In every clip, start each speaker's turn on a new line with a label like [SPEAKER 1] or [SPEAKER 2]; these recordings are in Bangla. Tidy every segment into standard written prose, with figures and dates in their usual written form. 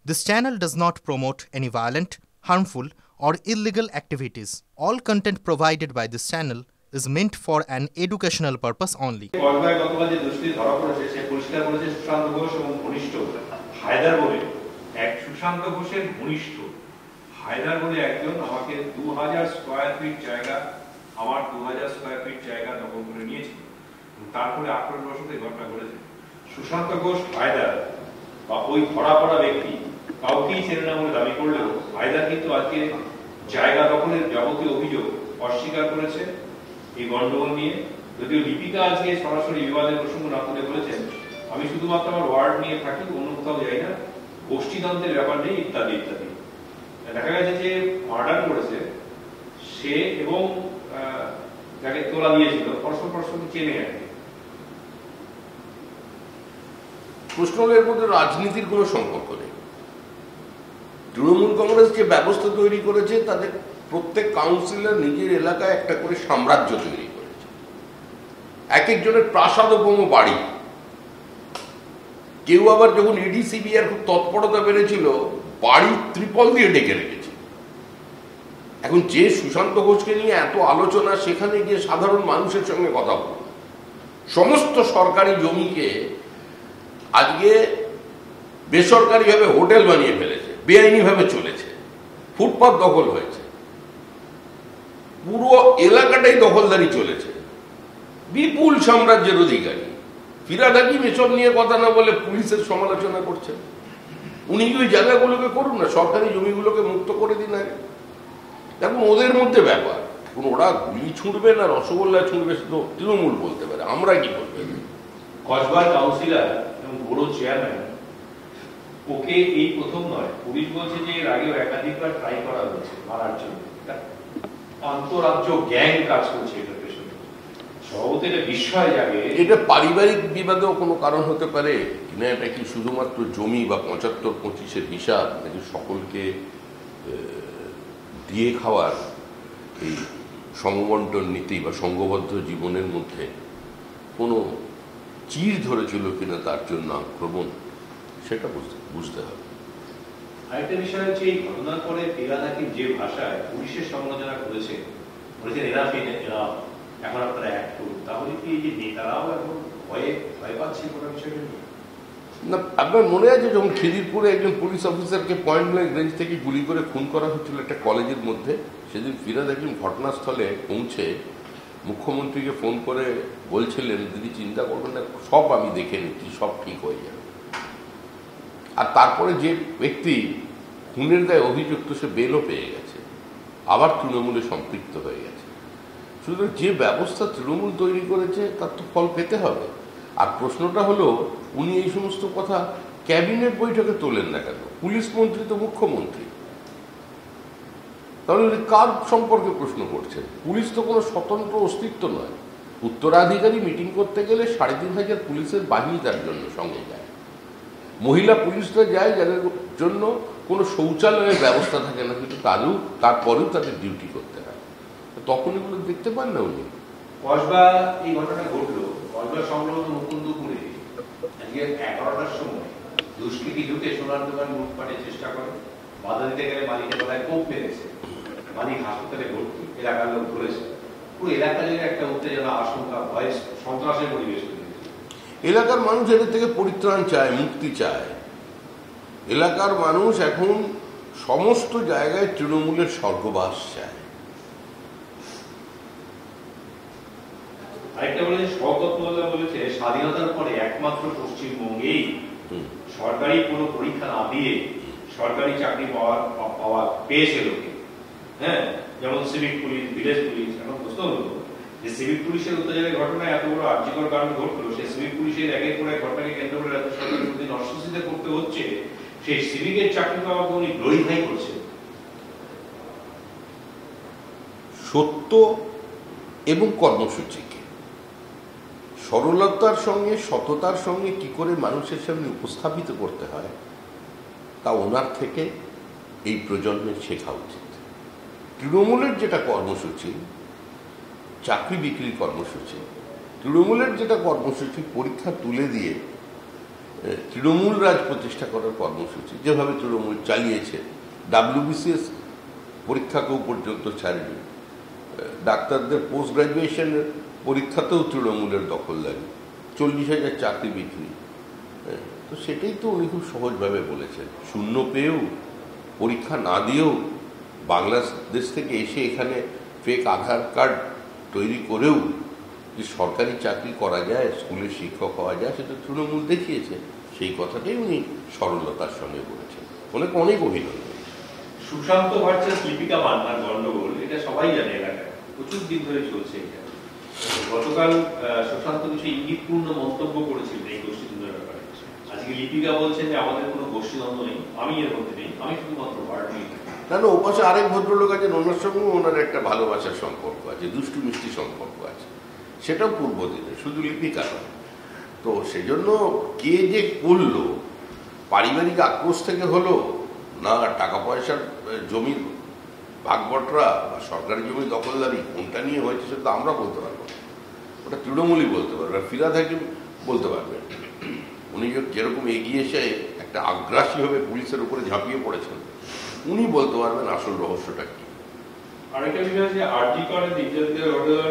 [SPEAKER 1] This channel does not promote any violent, harmful, or illegal activities. All content provided by this channel is meant for an educational purpose only.
[SPEAKER 2] কসবায় গতকাল যে দুষ্কৃতী ধরা পড়েছে সে পরিষ্কার বলেছে সুশান্ত ঘোষ এবং ঘনিষ্ঠ হায়দার বলে এক সুশান্ত ঘোষের ঘনিষ্ঠ হায়দার বলে একজন আমাকে 2000 স্কয়ার ফিট জায়গা আমার 2000 স্কয়ার ফিট জায়গা দখল করে নিয়েছিল। তারপরে আক্রমণবশত এই ঘটনা ঘটেছে। সুশান্ত ঘোষ হায়দার বা ওই ধরা পড়া ব্যক্তি কাউকেই চেনে না বলে দাবি করলেও হায়দার কিন্তু আজকে জায়গা দখলের যাবতীয় অভিযোগ অস্বীকার করেছে। এই গন্ডগোল নিয়ে যদিও লিপিকা আজকে সরাসরি বিবাদের প্রসঙ্গ না তুলে বলেছেন আমি শুধুমাত্র আমার ওয়ার্ড নিয়ে থাকি, অন্য কোথাও যাই না, গোষ্ঠীতন্ত্রের ব্যাপার নেই ইত্যাদি ইত্যাদি। দেখা গেছে যে মার্ডার করেছে সে এবং যাকে তোলা দিয়েছিল পরস্পর চেনে আর কি।
[SPEAKER 3] প্রশ্ন হলো এর মধ্যে রাজনীতির কোনো সম্পর্ক নেই। তৃণমূল কংগ্রেস যে ব্যবস্থা তৈরি করেছে তাদের প্রত্যেক কাউন্সিলর নিজের এলাকায় একটা করে সাম্রাজ্য তৈরি করেছে, এক একজনের প্রাসাদোপম বাড়ি। কেউ আবার যখন ইডি সিবিআই খুব তৎপরতা বেড়েছিল বাড়ি ত্রিপল দিয়ে ডেকে রেখেছে। এখন যে সুশান্ত ঘোষকে নিয়ে এত আলোচনা, সেখানে গিয়ে সাধারণ মানুষের সঙ্গে কথা বল। সমস্ত সরকারি জমিকে আজকে বেসরকারিভাবে হোটেল বানিয়ে ফেলেছে, বেআইনিভাবে চলেছে, ফুটপাত দখল হয়েছে, পুরো এলাকাটাই দখলদারি চলেছে, বিপুল সাম্রাজ্যের অধিকারী। ফিরহাদ হাকিম এসব নিয়ে কথা না বলে পুলিশের সমালোচনা করছেন। উনি কি ওই জায়গাগুলোকে করুন না, সরকারি জমিগুলোকে মুক্ত করে দিন আগে। এখন ওদের মধ্যে ব্যাপার, এখন ওরা গুলি ছুঁড়বে না রসগোল্লা ছুঁড়বে শুধু তৃণমূল বলতে পারে, আমরা কি বলবো?
[SPEAKER 2] কসবার কাউন্সিলর এবং বড় চেয়ারম্যান ওকে এই প্রথম নয়, পুলিশ বলছে যে এর আগেও একাধিকবার ট্রাই করা হয়েছে মারার জন্য। আন্তরাজ্য গ্যাং কাজ করছে এটার পেছনে, সভাপতি এটা বিস্ময় জাগে।
[SPEAKER 3] এটা পারিবারিক বিবাদেও কোনো কারণ হতে পারে কিনা, এটা কি শুধুমাত্র জমি বা 75-25-এর হিসাব, নাকি সকলকে দিয়ে খাওয়ার এই সংবন্টন নীতি বা সংঘবদ্ধ জীবনের মধ্যে কোনো চির ধরেছিল কিনা তার জন্য আক্রমণ, সেটা বুঝতে হবে।
[SPEAKER 2] আরেকটা বিষয় হচ্ছে এই ঘটনার পরে ফিরহাদ হাকিম যে ভাষায় পুলিশের সমালোচনা করেছে, বলেছেন এরা এখন আপনারা এক করুন, তাহলে কি এই যে নেতারাও এখন ভয় পাচ্ছে কোনো বিষয়টা নিয়ে?
[SPEAKER 3] না, আপনার মনে আছে যখন খিদিরপুরে একজন পুলিশ অফিসারকে পয়েন্ট ব্ল্যাঙ্ক রেঞ্জ থেকে গুলি করে খুন করা হচ্ছিল একটা কলেজের মধ্যে, সেদিন ফিরহাদ হাকিম ঘটনাস্থলে পৌঁছে মুখ্যমন্ত্রীকে ফোন করে বলছিলেন দিদি চিন্তা করবেন না, সব আমি দেখে নিচ্ছি, সব ঠিক হয়ে যাবে। আর তারপরে যে ব্যক্তি খুনের দায়ে অভিযুক্ত সে বেলও পেয়ে গেছে, আবার তৃণমূলে সম্পৃক্ত হয়ে গেছে। সুতরাং যে ব্যবস্থা তৃণমূল তৈরি করেছে তার তো ফল পেতে হবে। আর প্রশ্নটা হলো উনি এই সমস্ত কথা ক্যাবিনেট বৈঠকে তোলেন না কেন? পুলিশ মন্ত্রী তো মুখ্যমন্ত্রী, তাহলে উনি কার সম্পর্কে প্রশ্ন করছেন? পুলিশ তো কোনো স্বতন্ত্র অস্তিত্ব নয়। উত্তরাধিকারী মিটিং করতে গেলে 3500 পুলিশের বাহিনী তার জন্য সঙ্গে যায়, মহিলা পুলিশরা যায় যাদের জন্য কোনো শৌচালয়ের ব্যবস্থা থাকে না, কিন্তু তারপরেও তাদের ডিউটি করতে হয়। তখন এগুলো দেখতে পান না উনি।
[SPEAKER 2] কসবা এই ঘটনা ঘটলো, কসবা সংলগ্ন মুকুন্দপুরে আজকে 11টার সময় দুষ্কৃতী ঢুকে সোনার দোকান লুটপাটের চেষ্টা করে, বাধা দিতে গেলে মালিকের গলায় কোপ মেরেছে, মালিক হাসপাতালে ভর্তি, এলাকার লোক ধরেছে। পুরো এলাকা জুড়ে একটা উত্তেজনা, আশঙ্কা, ভয়, সন্ত্রাসের পরিবেশ তৈরি হয়েছে।
[SPEAKER 3] এলাকার মানুষ এদের থেকে পরিত্রাণ চায়, মুক্তি চায়। এলাকার মানুষ এখন সমস্ত জায়গায় তৃণমূলের স্বর্গবাস চায়।
[SPEAKER 2] আরেকটা বলেছে শওকত মোল্লা বলেছে স্বাধীনতার পরে একমাত্র পশ্চিমবঙ্গেই সরকারি কোনো পরীক্ষা না দিয়ে সরকারি চাকরি পেয়েছে লোকে। হ্যাঁ, যেমন সিভিক পুলিশ, ভিলেজ পুলিশ। এখন প্রশ্ন হলো যে সিভিক পুলিশের উত্তেজনের ঘটনায় এত বড় আর্যিকর কারণ ঘটলো, সেই সিভিক পুলিশের একের পর এক ঘটনাকে কেন্দ্র করে এত সরকারি প্রতি অস্বস্তিতে করতে হচ্ছে, সেই সিভিকের চাকরি পাওয়াকে উনি গ্লোরিফাই করছেন।
[SPEAKER 3] সত্য এবং কর্মসূচিকে সরলতার সঙ্গে, সততার সঙ্গে কি করে মানুষের সামনে উপস্থাপিত করতে হয় তা ওনার থেকে এই প্রজন্মের শেখা উচিত। তৃণমূলের যেটা কর্মসূচি, চাকরি বিক্রির কর্মসূচি, তৃণমূলের যেটা কর্মসূচি পরীক্ষা তুলে দিয়ে তৃণমূল রাজ প্রতিষ্ঠা করার কর্মসূচি যেভাবে তৃণমূল চালিয়েছে, WBCS পরীক্ষাকেও পর্যন্ত ছাড়েনি, ডাক্তারদের পোস্ট গ্রাজুয়েশনের পরীক্ষাতেও তৃণমূলের দখলদারি, 40,000 চাকরি বিক্রি। তো সেটাই তো উনি খুব সহজভাবে বলেছেন। শূন্য পেয়েও, পরীক্ষা না দিয়েও, বাংলাদেশ থেকে এসে এখানে ফেক আধার কার্ড তৈরি করেও যে সরকারি চাকরি করা যায়, স্কুলের শিক্ষক হওয়া যায়, সেটা তৃণমূল দেখিয়েছে। সেই কথাটাই উনি সরলতার সঙ্গে বলেছেন। অনেক অভিনন্দন।
[SPEAKER 2] সুশান্ত ভার্সেস লিপিকা মান্নার গন্ডগোল, এটা সবাই জানে, এলাকায় প্রচুর দিন ধরে চলছে এটা। গতকাল সুশান্ত কিছু ইঙ্গিতপূর্ণ মন্তব্য করেছিলেন এই গোষ্ঠীদ্বন্দ্বের ব্যাপারে। আজকে লিপিকা বলছেন যে আমাদের কোনো গোষ্ঠীদ্বন্দ্ব নেই, আমি এর মধ্যে নেই, আমি শুধুমাত্র ওয়ার্ড নিই।
[SPEAKER 3] কেন ওপাশে আরেক ভদ্রলোক আছেন, ওনার সঙ্গেও ওনার একটা ভালোবাসার সম্পর্ক আছে, দুষ্টু মিষ্টি সম্পর্ক আছে, সেটাও পূর্বদিনে, শুধু লিপিকা নয়। তো সেজন্য কে যে করলো, পারিবারিক আক্রোশ থেকে হলো না টাকা পয়সার জমির ভাগবটরা বা সরকারি জমি দখলদারি, কোনটা নিয়ে হয়েছে সেটা আমরা বলতে পারবো না, ওটা তৃণমূলই বলতে পারবে। ফিরহাদ হাকিম বলতে পারবে, উনি যেরকম এগিয়ে এসে একটা আগ্রাসীভাবে পুলিশের উপরে ঝাঁপিয়ে পড়েছেন, উনি বলতে পারবেন আসল রহস্যটা কি।
[SPEAKER 2] আরেকটা বিষয় যে আরজি করে নির্যাতিতের অর্ডার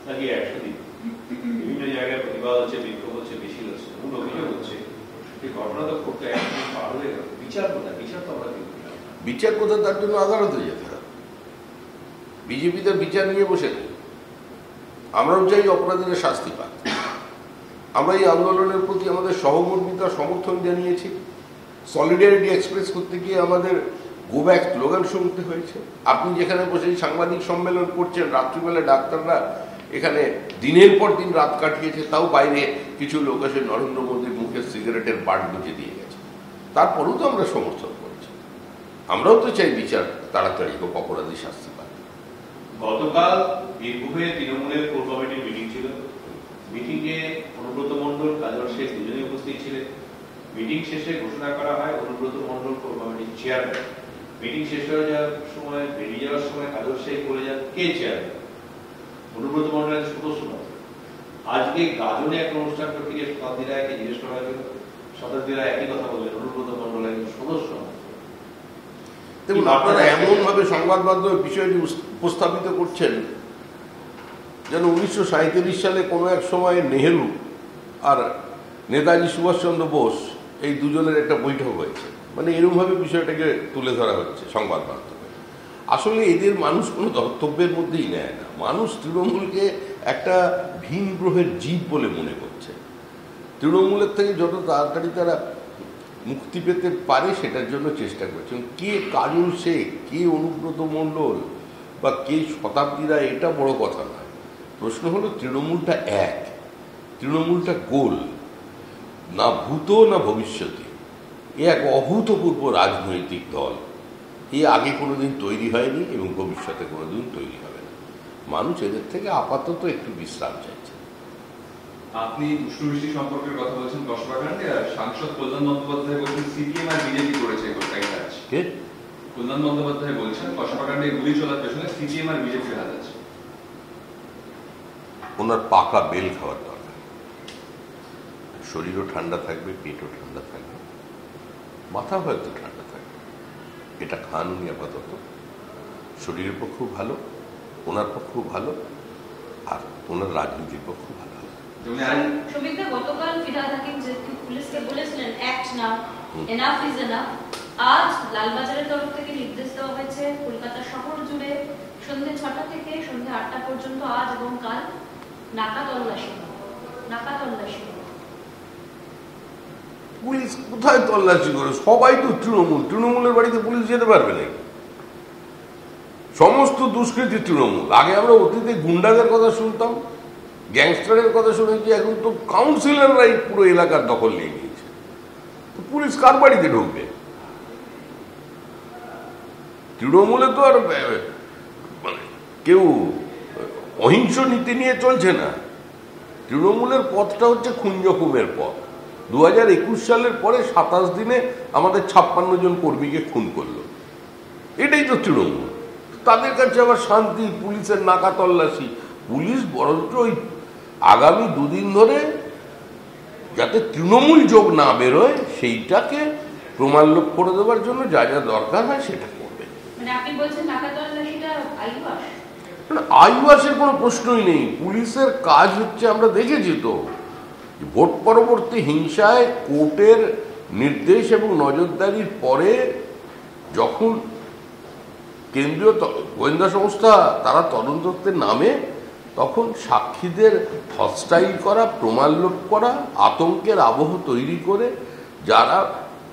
[SPEAKER 2] নাকি 100 দিন, বিভিন্ন জায়গায় প্রতিবাদ হচ্ছে, বিক্ষোভ হচ্ছে, মিছিল হচ্ছে, মূল অভিযোগ হচ্ছে এই ঘটনা তো করতে 1 দিন পার হয়ে গেল। বিচার কোথায়? বিচার তো আমরা দেখি না।
[SPEAKER 3] বিচার কোথায়? তার জন্য আদালতে যেতে হবে। বিজেপি তো বিচার নিয়ে বসে নেই। আমরাও চাই অপরাধীরা শাস্তি পাক। আমরা এই আন্দোলনের প্রতি আমাদের সহমর্মিতা, সমর্থন জানিয়েছি। সলিডারিটি এক্সপ্রেস করতে গিয়ে আমাদের গো ব্যাক স্লোগান শুনতে হয়েছে। আপনি যেখানে বসে সাংবাদিক সম্মেলন করছেন, রাত্রিবেলা ডাক্তাররা এখানে দিনের পর দিন রাত কাটিয়েছে, তাও বাইরে কিছু লোক এসে নরেন্দ্র মোদীর মুখে সিগারেটের বাট গুঁজে দিয়ে গেছে। তারপরেও তো আমরা সমর্থন করেছি। আমরাও তো চাই বিচার তাড়াতাড়ি হোক, অপরাধী শাস্তি পাক।
[SPEAKER 2] গতকাল বীরভূমে তৃণমূলের কোর কমিটির মিটিং ছিল। মিটিংয়ে অনুব্রত মণ্ডল, কাজল শেখ দুজনেই উপস্থিত ছিলেন। মিটিং শেষে ঘোষণা করা হয় অনুব্রত মণ্ডল কোর কমিটির চেয়ারম্যান। মিটিং শেষ হয়ে যাওয়ার সময়, বেরিয়ে যাওয়ার সময় কাজল শেখ বলে যান কে চেয়ারম্যান? অনুব্রত মণ্ডলের সদস্য নয়। আজকে গাজনে একটা অনুষ্ঠান করতে গিয়ে শতাব্দী রায়কে জিজ্ঞেস করা হয়েছিল, শতাব্দী রায় একই কথা বললেন, অনুব্রত মণ্ডল একজন সদস্য নয়।
[SPEAKER 3] দেখুন, আপনারা এমন ভাবে সংবাদ মাধ্যমে বিষয়টি উপস্থাপিত করছেন যেন 1937 সালে কোনো এক সময় নেহেরু আর নেতাজি সুভাষচন্দ্র বোস এই দুজনের একটা বৈঠক হয়েছে, মানে এরকমভাবে বিষয়টাকে তুলে ধরা হচ্ছে সংবাদ মাধ্যমে। আসলে এদের মানুষ কোনো ধর্তব্যের মধ্যেই নেয় না। মানুষ তৃণমূলকে একটা ভিন গ্রহের জীব বলে মনে করছে। তৃণমূলের থেকে যত তাড়াতাড়ি তারা মুক্তি পেতে পারে সেটার জন্য চেষ্টা করছেন। কে কাজল শেখ, কে অনুব্রত মণ্ডল বা কে শতাব্দীরা, এটা বড় কথা নয়। প্রশ্ন হলো তৃণমূলটা এক, তৃণমূলটা গোল, না ভূত না ভবিষ্যতে। এ এক অভূতপূর্ব রাজনৈতিক দল। এ আগে কোনোদিন তৈরি হয়নি এবং ভবিষ্যতে কোনোদিন তৈরি হবে না। মানুষ এদের থেকে আপাতত একটু বিশ্রাম চাইছে।
[SPEAKER 4] আপনি দুষ্টুমিষ্টি সম্পর্কের কথা বলছেন কসবাকাণ্ডে, আর সাংসদ কল্যাণ বন্দ্যোপাধ্যায় বলছেন সিপিএম আর বিজেপি করেছে গোটাই কাজ। কল্যাণ বন্দ্যোপাধ্যায় বলছেন কসবাকাণ্ডে গুলি চলার পেছনে সিপিএম আর বিজেপির হাত আছে।
[SPEAKER 3] ওনার পাকা বেল খাওয়ার দরকার। শরীরও ঠান্ডা থাকবে, পেটও ঠান্ডা থাকবে, মাথা হয়তো ঠান্ডা থাকবে। এটা খান উনি আপাতত। শরীরের পক্ষেও ভালো, ওনার পক্ষেও ভালো, আর ওনার রাজনীতির পক্ষেও ভালো।
[SPEAKER 5] গতকাল ফিরহাদ হাকিম পুলিশকে বলেছিলেন act now, enough is enough. আজ লালবাজারের তরফ থেকে নির্দেশ দেওয়া হয়েছে কলকাতা শহর জুড়ে সন্ধ্যে 6টা থেকে সন্ধ্যে 8টা পর্যন্ত আজ এবং কাল নাকা তল্লাশি।
[SPEAKER 3] পুলিশ কোথায় তল্লাশি করে? সবাই তো তৃণমূল। তৃণমূলের বাড়িতে পুলিশ যেতে পারবে না? সমস্ত দুষ্কৃতী তৃণমূল। আগে আমরা অতীতে গুন্ডাদের কথা শুনতাম, গ্যাংস্টারের কথা শুনেছি, এখন তো কাউন্সিলররাই পুরো এলাকার দখল নিয়ে গিয়েছে। তো পুলিশ কার বাড়িতে ঢুকবে? তৃণমূলে তো আর মানে কেউ অহিংস নীতি নিয়ে চলছে না। তৃণমূলের পথটা হচ্ছে খুঞ্জকুমের পথ। 2021 সালের পরে 27 দিনে আমাদের 56 জন কর্মীকে খুন করলো। এটাই তো তৃণমূল। তাদের কাছে আবার শান্তি, পুলিশের নাকা তল্লাশি। পুলিশ বরঞ্চ ওই আগামী 2 দিন ধরে যাতে তৃণমূল যোগ না বেরোয় সেইটাকে প্রমাণলোপ করে দেওয়ার জন্য যা যা দরকার হয় সেটা করবে।
[SPEAKER 5] মানে আপনি বলছেন নাকাতল্লাশিটা আইওয়াস?
[SPEAKER 3] আইওয়াসের কোনো প্রশ্নই নেই। পুলিশের কাজ হচ্ছে, আমরা দেখেছি তো ভোট পরবর্তী হিংসায় কোর্টের নির্দেশ এবং নজরদারির পরে যখন কেন্দ্রীয় গোয়েন্দা সংস্থা তারা তদন্তে নামে, তখন সাক্ষীদের হস্টাইল করা, প্রমাণলোপ করা, আতঙ্কের আবহ তৈরি করে যারা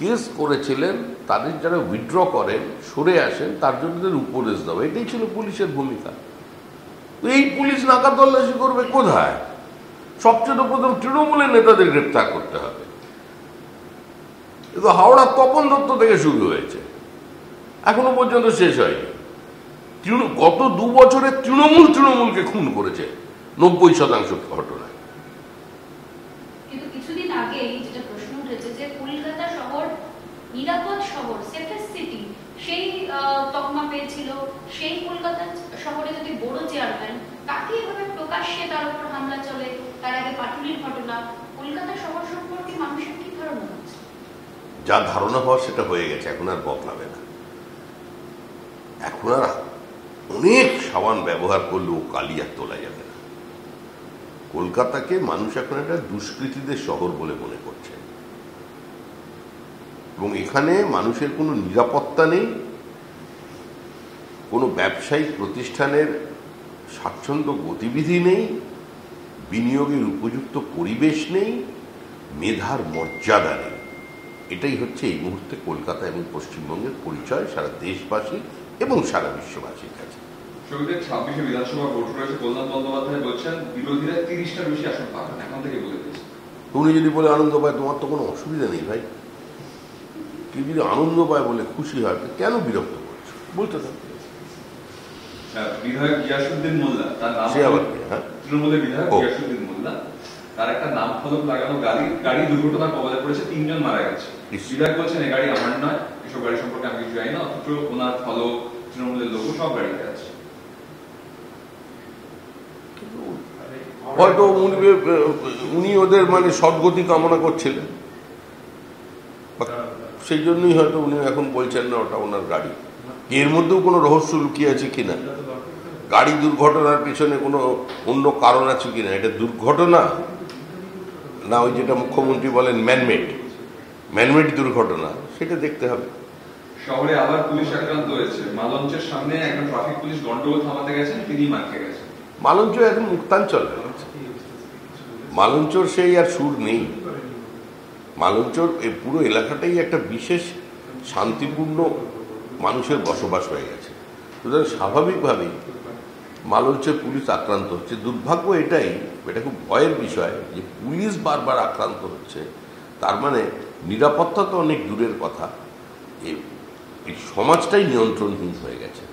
[SPEAKER 3] কেস করেছিলেন তাদের যারা উইথড্র করেন, সরে আসেন, তার জন্য উপদেশ দেওয়া, এটাই ছিল পুলিশের ভূমিকা। তো এই পুলিশ নাকা তল্লাশি করবে কোথায়? সবচেয়ে প্রথম তৃণমূলের নেতাদের গ্রেপ্তার করতে হবে। কিন্তু হাওড়া তপন দত্ত থেকে শুরু হয়েছে, এখনো পর্যন্ত শেষ হয়নি। গত 2 বছরে তৃণমূলকে খুন করেছে 90% ঘটনায়।
[SPEAKER 5] কিন্তু কিছুদিন আগে যেটা প্রশ্ন উঠেছে যে কলকাতা শহর নিরাপদ শহর, সেফেস্ট সিটি, সেই তকমা পেয়েছিল, সেই কলকাতা শহরে যদি বড় চেয়ারম্যান তাকে এভাবে প্রকাশ্যে তার উপর হামলা চলে, তার আগে পাটুলির ঘটনা, কলকাতা শহর সম্পর্কে মানুষের কি ধারণা হচ্ছে?
[SPEAKER 3] যা ধারণা হওয়ার সেটা হয়ে গেছে, এখন আর বদলাবে না। এখন আর অনেক সাবান ব্যবহার করলেও কালি আর তোলা যাবে না। কলকাতাকে মানুষ এখন একটা দুষ্কৃতীদের শহর বলে মনে করছে, এবং এখানে মানুষের কোনো নিরাপত্তা নেই, কোনো ব্যবসায়িক প্রতিষ্ঠানের স্বাচ্ছন্দ্য গতিবিধি নেই, বিনিয়োগের উপযুক্ত পরিবেশ নেই, মেধার মর্যাদা নেই। এটাই হচ্ছে এই মুহূর্তে কলকাতা এবং পশ্চিমবঙ্গের পরিচয় সারা দেশবাসী এবং সারা বিশ্ববাসীর কাছে।
[SPEAKER 4] 26শে বিধানসভা ভোট রয়েছে, কল্যাণ বন্দ্যোপাধ্যায় বলছেন বিরোধীরা 30টার বেশি আসন পাবেন, এখন থেকে বলে দিয়েছে।
[SPEAKER 3] উনি যদি বলে আনন্দ পায়, তোমার তো কোনো অসুবিধা নেই ভাই। কেউ যদি আনন্দ পায় বলে খুশি হয়, কেন বিরক্ত করছো? বলতে থাকবে।
[SPEAKER 4] বিধায়ক গিয়াসউদ্দিন মোল্লা, তার নাম তৃণমূলের বিধায়ক গিয়াসউদ্দিন মোল্লা, তার একটা নাম ফলক লাগানো গাড়ি দুর্ঘটনার কবলে পড়েছে, 3 জন মারা গেছে। বিধায়ক বলছেন এই গাড়ি আমার নয়, এসব গাড়ি সম্পর্কে আমি কিছু জানি না, অথচ ওনার ফলক, তৃণমূলের লোক সব গাড়িতে আছে।
[SPEAKER 3] হয়তো উনি ওদের মানে সদ্গতি কামনা করছিলেন, সেই জন্যই হয়তো উনি এখন বলছেন না ওটা ওনার গাড়ি। এর মধ্যেও কোনো রহস্য লুকিয়ে আছে কিনা, গাড়ি দুর্ঘটনার পেছনে কোনো অন্য কারণ আছে কিনা, এটা দুর্ঘটনা না ওই যেটা মুখ্যমন্ত্রী বলেন ম্যানমেড দুর্ঘটনা, সেটা দেখতে হবে।
[SPEAKER 4] শহরে আবার পুলিশ আক্রান্ত হয়েছে, মালঞ্চের সামনে একজন ট্রাফিক পুলিশ গন্ডগোল থামাতে গেছেন, তিনি মারতে গেছেন। মালঞ্চ
[SPEAKER 3] এখন মুক্তাঞ্চল হয়ে গেছে, মালঞ্চর সেই আর সুর নেই। মালঞ্চর এই পুরো এলাকাটাই একটা বিশেষ শান্তিপূর্ণ মানুষের বসবাস হয়ে গেছে। সুতরাং স্বাভাবিকভাবেই মালঞ্চের পুলিশ আক্রান্ত হচ্ছে। দুর্ভাগ্য এটাই, এটা খুব ভয়ের বিষয় যে পুলিশ বারবার আক্রান্ত হচ্ছে, তার মানে নিরাপত্তা তো অনেক দূরের কথা, এই সমাজটাই নিয়ন্ত্রণহীন হয়ে গেছে।